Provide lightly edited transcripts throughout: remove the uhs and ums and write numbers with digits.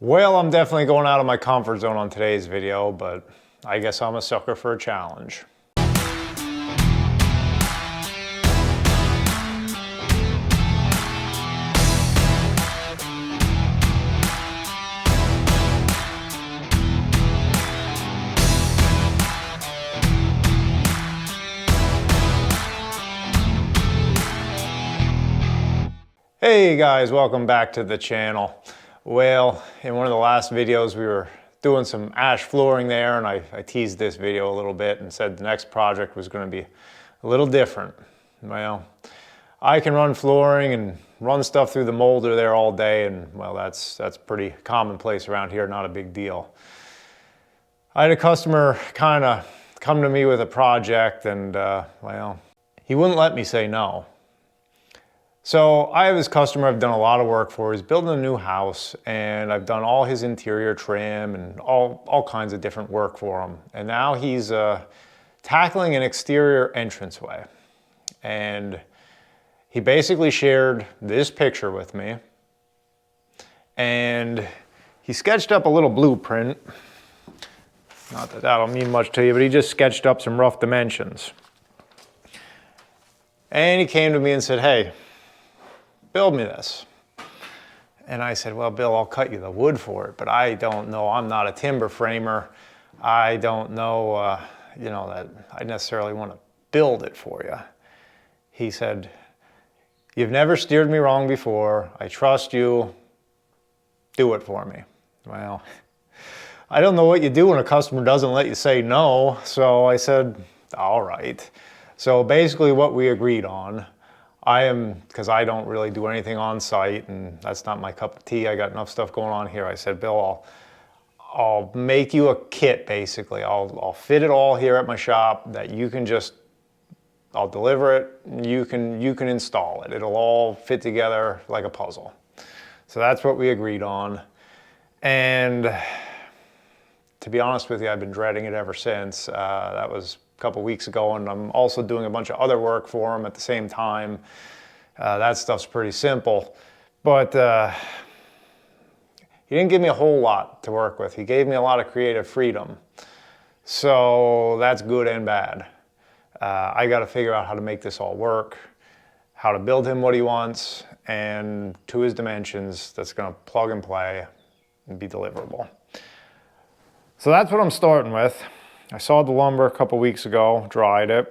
Well, I'm definitely going out of my comfort zone on today's video, but I guess I'm a sucker for a challenge. Hey guys, welcome back to the channel. Well, in one of the last videos we were doing some ash flooring there, and I teased this video a little bit and said the next project was going to be a little different. Well, I can run flooring and run stuff through the molder there all day, and well, that's pretty commonplace around here, not a big deal. I had a customer kind of come to me with a project, and well, he wouldn't let me say no. So I have this customer I've done a lot of work for. He's building a new house, and I've done all his interior trim and all kinds of different work for him. And now he's tackling an exterior entranceway. And he basically shared this picture with me. And he sketched up a little blueprint. Not that that'll mean much to you, but he just sketched up some rough dimensions. And he came to me and said, "Hey, build me this." And I said, "Well, Bill, I'll cut you the wood for it, but I don't know. I'm not a timber framer. I don't know, that I necessarily want to build it for you." He said, "You've never steered me wrong before. I trust you. Do it for me." Well, I don't know what you do when a customer doesn't let you say no. So I said, all right. So basically what we agreed on, because I don't really do anything on site, and that's not my cup of tea. I got enough stuff going on here. I said, "Bill, I'll make you a kit, basically. I'll fit it all here at my shop that you can I'll deliver it, and you can install it. It'll all fit together like a puzzle." So that's what we agreed on. And to be honest with you, I've been dreading it ever since. That was a couple weeks ago, and I'm also doing a bunch of other work for him at the same time. That stuff's pretty simple, but he didn't give me a whole lot to work with. He gave me a lot of creative freedom, so that's good and bad. I got to figure out how to make this all work, how to build him what he wants, and to his dimensions that's going to plug and play and be deliverable. So that's what I'm starting with. I sawed the lumber a couple weeks ago, dried it,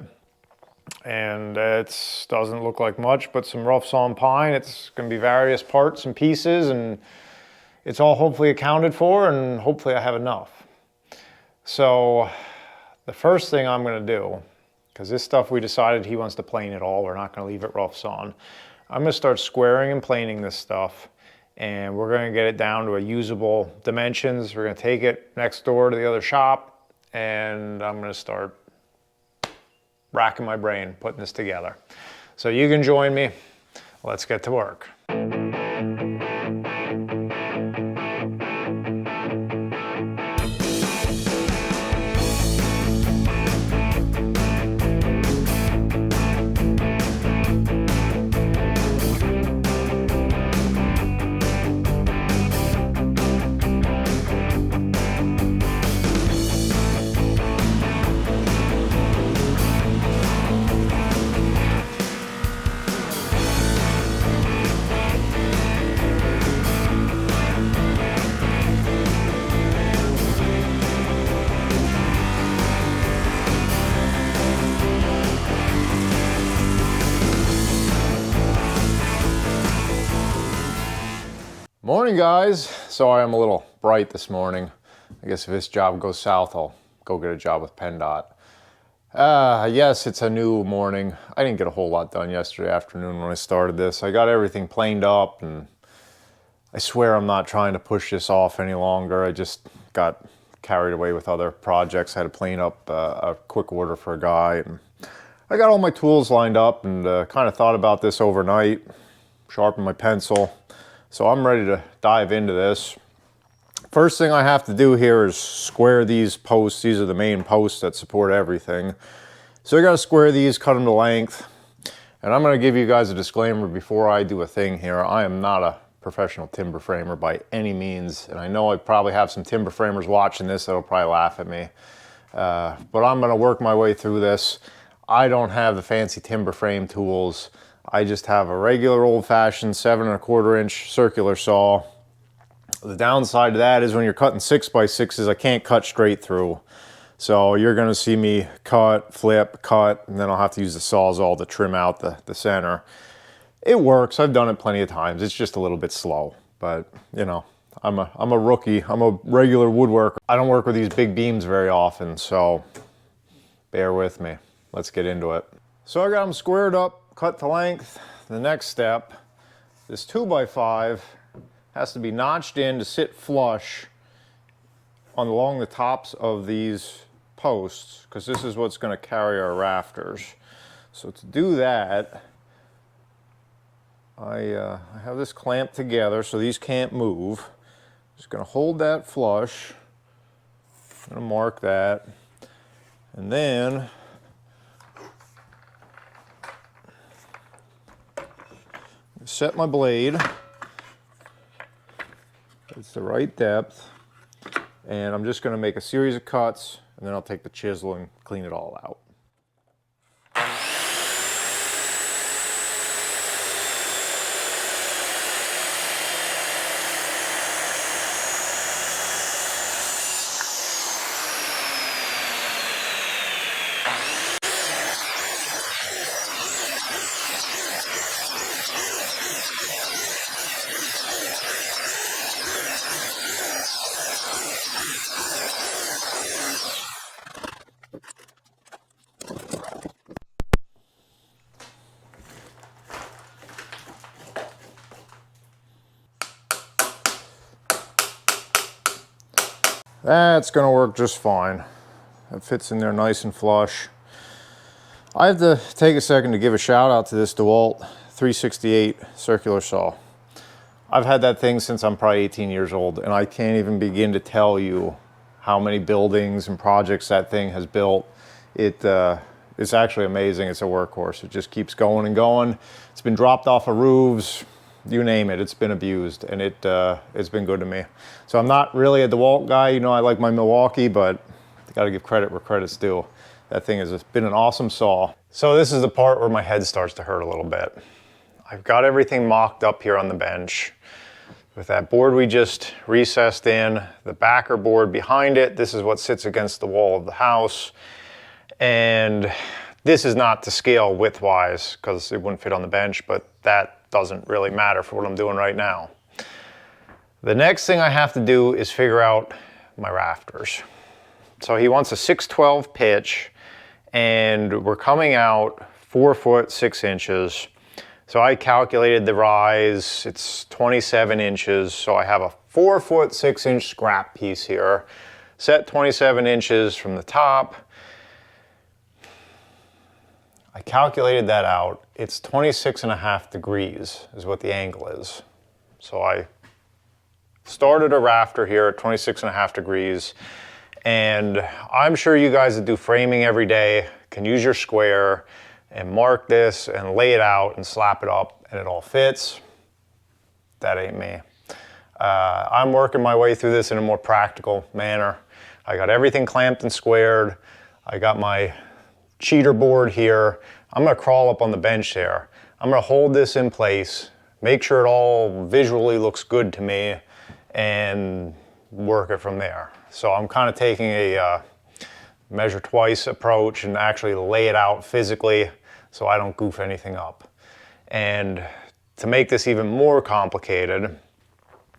and it doesn't look like much, but some rough sawn pine. It's going to be various parts and pieces, and it's all hopefully accounted for, and hopefully I have enough. So the first thing I'm going to do, because this stuff we decided he wants to plane it all, we're not going to leave it rough sawn. I'm going to start squaring and planing this stuff, and we're going to get it down to a usable dimensions. We're going to take it next door to the other shop, and I'm going to start racking my brain putting this together. So you can join me. Let's get to work. Morning, guys. Sorry I'm a little bright this morning. I guess if this job goes south, I'll go get a job with PennDOT. Yes, it's a new morning. I didn't get a whole lot done yesterday afternoon when I started this. I got everything planed up, and I swear I'm not trying to push this off any longer. I just got carried away with other projects. I had to plane up a quick order for a guy, and I got all my tools lined up and kind of thought about this overnight, sharpened my pencil. So I'm ready to dive into this. First thing I have to do here is square these posts. These are the main posts that support everything. So I got to square these, cut them to length. And I'm going to give you guys a disclaimer before I do a thing here. I am not a professional timber framer by any means, and I know I probably have some timber framers watching this that'll probably laugh at me, but I'm gonna work my way through this. I don't have the fancy timber frame tools. I just have a regular old-fashioned 7 1/4 inch circular saw. The downside to that is when you're cutting 6x6s, I can't cut straight through. So you're gonna see me cut, flip, cut, and then I'll have to use the Sawzall to trim out the center. It works, I've done it plenty of times. It's just a little bit slow, but you know, I'm a rookie. I'm a regular woodworker. I don't work with these big beams very often, so bear with me. Let's get into it. So I got them squared up, cut to length. The next step, this 2x5 has to be notched in to sit flush along the tops of these posts, because this is what's going to carry our rafters. So to do that, I have this clamped together so these can't move. Just going to hold that flush. I'm going to mark that, and then set my blade. It's the right depth, and I'm just going to make a series of cuts, and then I'll take the chisel and clean it all out. That's gonna work just fine. It fits in there nice and flush. I have to take a second to give a shout out to this DeWalt 368 circular saw. I've had that thing since I'm probably 18 years old, and I can't even begin to tell you how many buildings and projects that thing has built. It's actually amazing. It's a workhorse. It just keeps going and going. It's been dropped off of roofs, you name it, it's been abused, and it's been good to me. So I'm not really a DeWalt guy. You know, I like my Milwaukee, but I gotta give credit where credit's due. That thing has been an awesome saw. So this is the part where my head starts to hurt a little bit. I've got everything mocked up here on the bench. With that board we just recessed in, the backer board behind it, this is what sits against the wall of the house. And this is not to scale width-wise, because it wouldn't fit on the bench, but that doesn't really matter for what I'm doing right now. The next thing I have to do is figure out my rafters. So he wants a 612 pitch, and we're coming out 4 foot 6 inches. So I calculated the rise, it's 27 inches. So I have a 4 foot 6 inch scrap piece here, set 27 inches from the top. I calculated that out. It's 26.5 degrees is what the angle is. So I started a rafter here at 26.5 degrees. And I'm sure you guys that do framing every day can use your square and mark this and lay it out and slap it up and it all fits. That ain't me. I'm working my way through this in a more practical manner. I got everything clamped and squared. I got my cheater board here. I'm gonna crawl up on the bench there. I'm gonna hold this in place, make sure it all visually looks good to me, and work it from there. So I'm kind of taking a measure twice approach and actually lay it out physically so I don't goof anything up. And to make this even more complicated,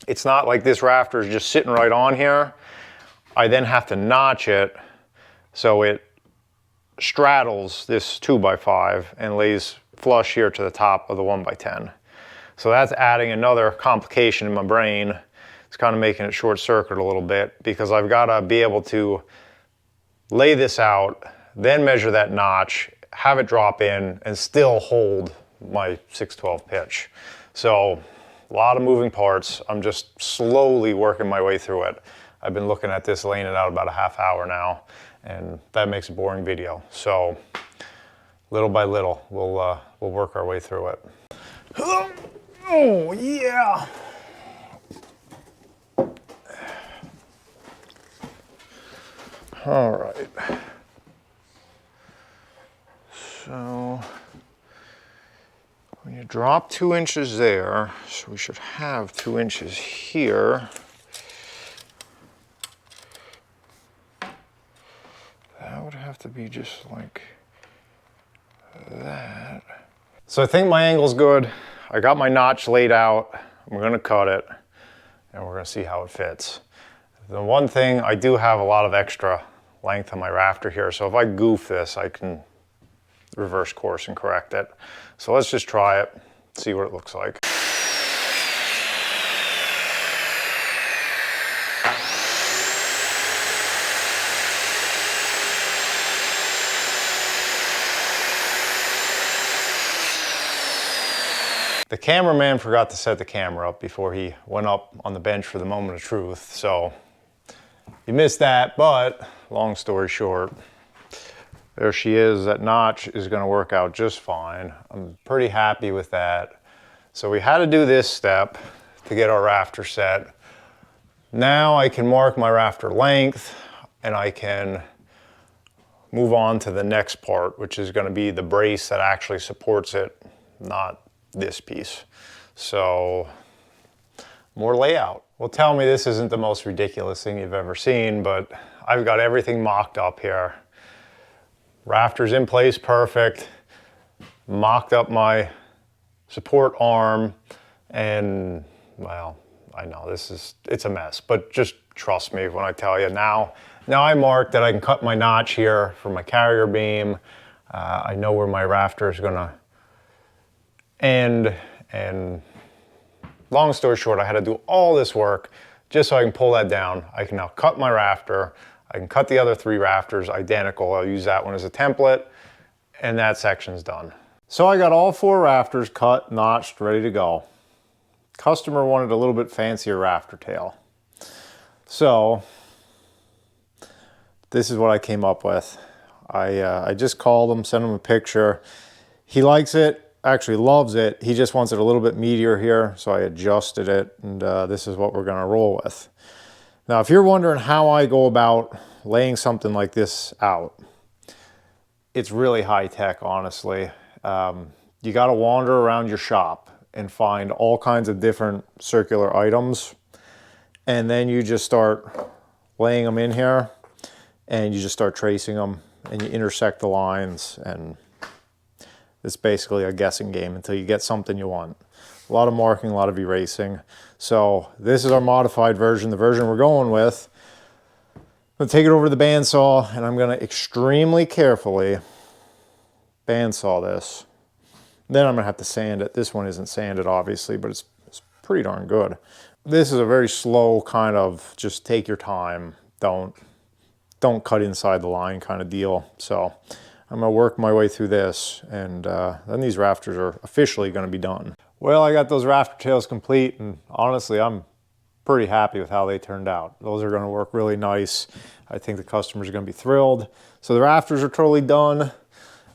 it's not like this rafter is just sitting right on here. I then have to notch it so it straddles this 2x5 and lays flush here to the top of the 1x10. So that's adding another complication in my brain. It's kind of making it short circuit a little bit, because I've got to be able to lay this out, then measure that notch, have it drop in, and still hold my 612 pitch. So a lot of moving parts. I'm just slowly working my way through it. I've been looking at this, laying it out about a half hour now, and that makes a boring video. So little by little, we'll work our way through it. Oh yeah. All right. So when you drop 2 inches there, so we should have 2 inches here. That would have to be just like that. So I think my angle's good. I got my notch laid out. I'm gonna cut it and we're gonna see how it fits. The one thing, I do have a lot of extra length on my rafter here, so if I goof this, I can reverse course and correct it. So let's just try it, see what it looks like. The cameraman forgot to set the camera up before he went up on the bench for the moment of truth, so you missed that, but long story short, there she is. That notch is gonna work out just fine. I'm pretty happy with that. So we had to do this step to get our rafter set. Now I can mark my rafter length and I can move on to the next part, which is gonna be the brace that actually supports it, not this piece. So more layout. Well, tell me this isn't the most ridiculous thing you've ever seen, but I've got everything mocked up here. Rafters in place perfect, mocked up my support arm, and well, I know it's a mess, but just trust me when I tell you now I marked that I can cut my notch here for my carrier beam. I know where my rafter is gonna end, and long story short, I had to do all this work just so I can pull that down. I can now cut my rafter. I can cut the other 3 rafters identical. I'll use that one as a template, and that section's done. So I got all 4 rafters cut, notched, ready to go. Customer wanted a little bit fancier rafter tail. So this is what I came up with. I just called him, sent him a picture. He likes it. Actually loves it. He just wants it a little bit meatier here, so I adjusted it, and this is what we're gonna roll with. Now, if you're wondering how I go about laying something like this out, it's really high tech, honestly. You gotta wander around your shop and find all kinds of different circular items, and then you just start laying them in here, and you just start tracing them, and you intersect the lines, and it's basically a guessing game until you get something you want. A lot of marking, a lot of erasing. So this is our modified version, the version we're going with. I'm gonna take it over to the bandsaw, and I'm gonna extremely carefully bandsaw this. Then I'm gonna have to sand it. This one isn't sanded, obviously, but it's pretty darn good. This is a very slow kind of just take your time, don't cut inside the line kind of deal. So I'm gonna work my way through this, and then these rafters are officially gonna be done. Well, I got those rafter tails complete, and honestly, I'm pretty happy with how they turned out. Those are gonna work really nice. I think the customers are gonna be thrilled. So the rafters are totally done.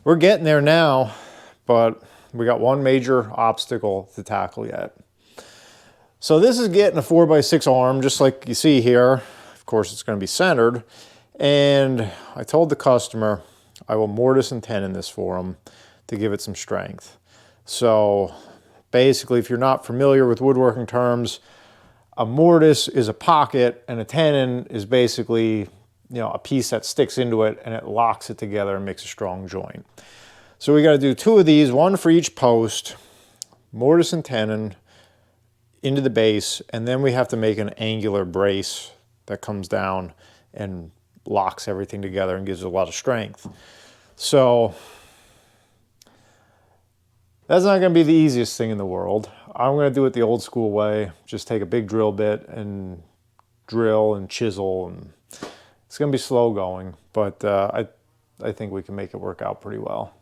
We're getting there now, but we got one major obstacle to tackle yet. So this is getting a 4x6 arm, just like you see here. Of course, it's gonna be centered. And I told the customer, I will mortise and tenon this for them to give it some strength. So basically, if you're not familiar with woodworking terms, a mortise is a pocket and a tenon is basically, a piece that sticks into it and it locks it together and makes a strong joint. So we got to do 2 of these, one for each post, mortise and tenon into the base, and then we have to make an angular brace that comes down and locks everything together and gives it a lot of strength. So that's not going to be the easiest thing in the world. I'm going to do it the old school way. Just take a big drill bit and drill and chisel, and it's going to be slow going, but I think we can make it work out pretty well.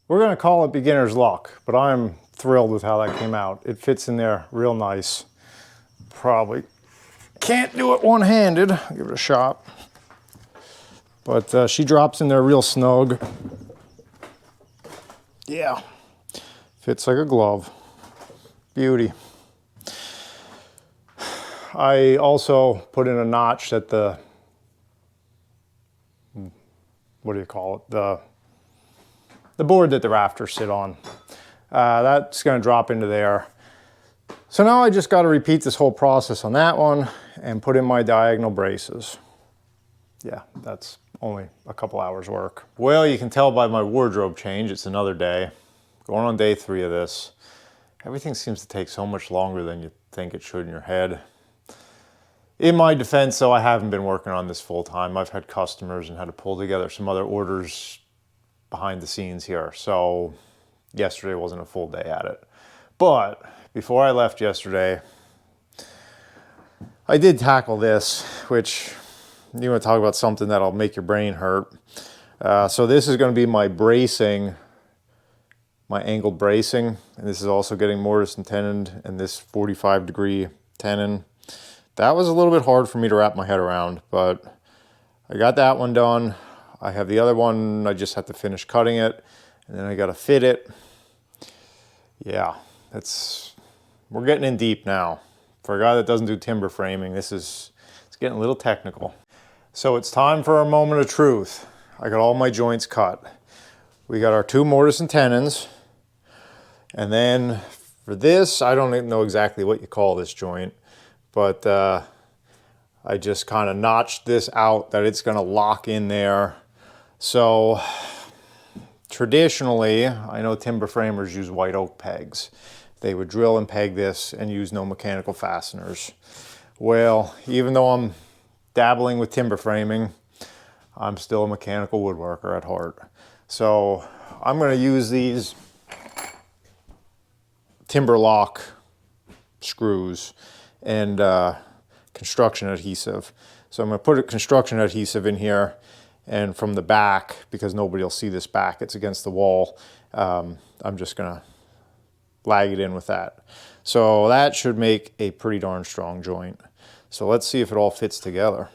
We're gonna call it beginner's luck, but I'm thrilled with how that came out. It fits in there real nice. Probably can't do it one-handed. I'll give it a shot. But she drops in there real snug. Yeah, fits like a glove. Beauty. I also put in a notch at the, what do you call it? The board that the rafters sit on. That's gonna drop into there. So now I just gotta repeat this whole process on that one and put in my diagonal braces. Yeah, that's only a couple hours work. Well, you can tell by my wardrobe change, it's another day. Going on day 3 of this. Everything seems to take so much longer than you think it should in your head. In my defense, though, I haven't been working on this full time. I've had customers and had to pull together some other orders behind the scenes here. So yesterday wasn't a full day at it. But before I left yesterday, I did tackle this, which you want to talk about something that'll make your brain hurt. So this is going to be my bracing, my angled bracing. And this is also getting mortise and tenoned in this 45-degree tenon. That was a little bit hard for me to wrap my head around, but I got that one done. I have the other one, I just have to finish cutting it, and then I got to fit it. Yeah, we're getting in deep now. For a guy that doesn't do timber framing, it's getting a little technical. So it's time for our moment of truth. I got all my joints cut. We got our 2 mortise and tenons, and then for this, I don't even know exactly what you call this joint. But I just kind of notched this out that it's going to lock in there. So traditionally, I know timber framers use white oak pegs. They would drill and peg this and use no mechanical fasteners. Well, even though I'm dabbling with timber framing, I'm still a mechanical woodworker at heart. So I'm going to use these timber lock screws and construction adhesive. So I'm going to put a construction adhesive in here, and from the back, because nobody will see this back, it's against the wall, I'm just going to lag it in with that. So that should make a pretty darn strong joint. So let's see if it all fits together.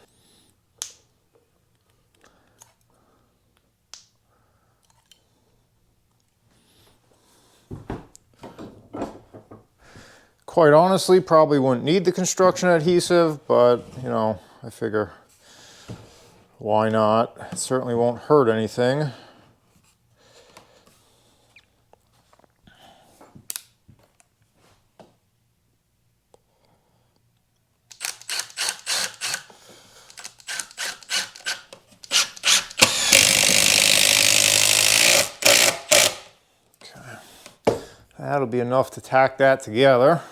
Quite honestly, probably wouldn't need the construction adhesive, but you know, I figure why not? It certainly won't hurt anything. Okay. That'll be enough to tack that together.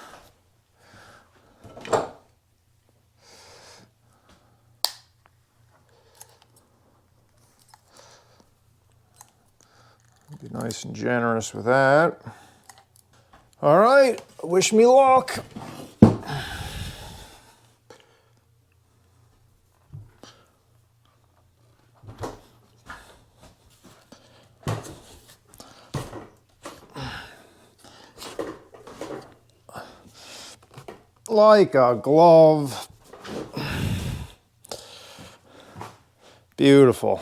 Be nice and generous with that. All right, wish me luck. Like a glove. Beautiful.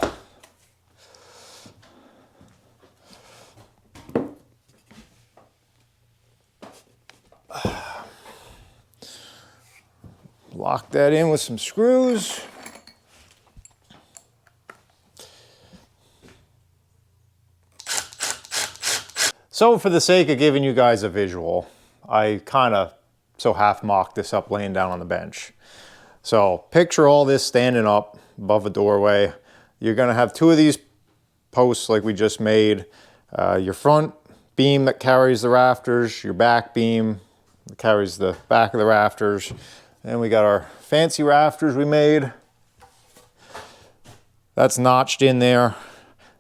Lock that in with some screws. So for the sake of giving you guys a visual, I kind of half mocked this up laying down on the bench. So picture all this standing up above a doorway. You're going to have 2 of these posts like we just made. Your front beam that carries the rafters, your back beam that carries the back of the rafters. And we got our fancy rafters we made. That's notched in there.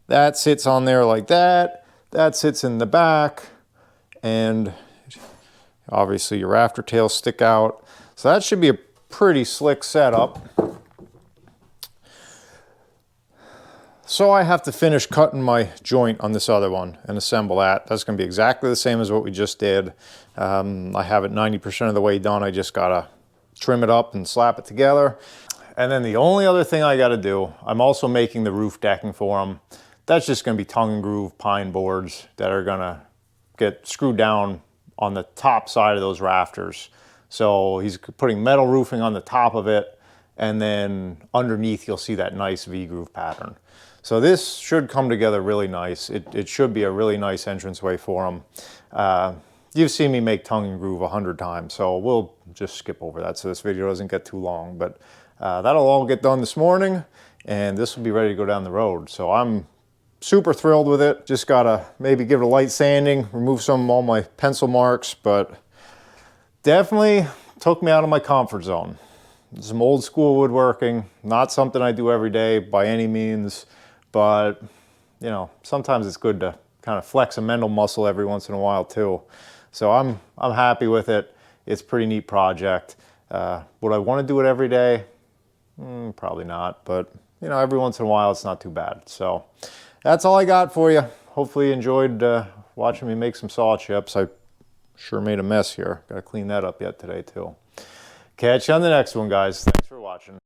That sits on there like that. That sits in the back. And obviously your rafter tails stick out. So that should be a pretty slick setup. So I have to finish cutting my joint on this other one and assemble that. That's going to be exactly the same as what we just did. I have it 90% of the way done. I just got to trim it up and slap it together. And then the only other thing I got to do, I'm also making the roof decking for them. That's just going to be tongue and groove pine boards that are going to get screwed down on the top side of those rafters. So he's putting metal roofing on the top of it, and then underneath you'll see that nice V-groove pattern. So this should come together really nice. It should be a really nice entranceway for them. You've seen me make tongue and groove 100 times, so we'll just skip over that so this video doesn't get too long. But that'll all get done this morning, and this will be ready to go down the road. So I'm super thrilled with it. Just gotta maybe give it a light sanding, remove some of all my pencil marks, but definitely took me out of my comfort zone. Some old school woodworking, not something I do every day by any means, but you know, sometimes it's good to kind of flex a mental muscle every once in a while too. So I'm happy with it. It's a pretty neat project. Would I want to do it every day? Probably not, but you know, every once in a while it's not too bad. So that's all I got for you. Hopefully you enjoyed watching me make some saw chips. I sure made a mess here. Got to clean that up yet today too. Catch you on the next one, guys. Thanks for watching.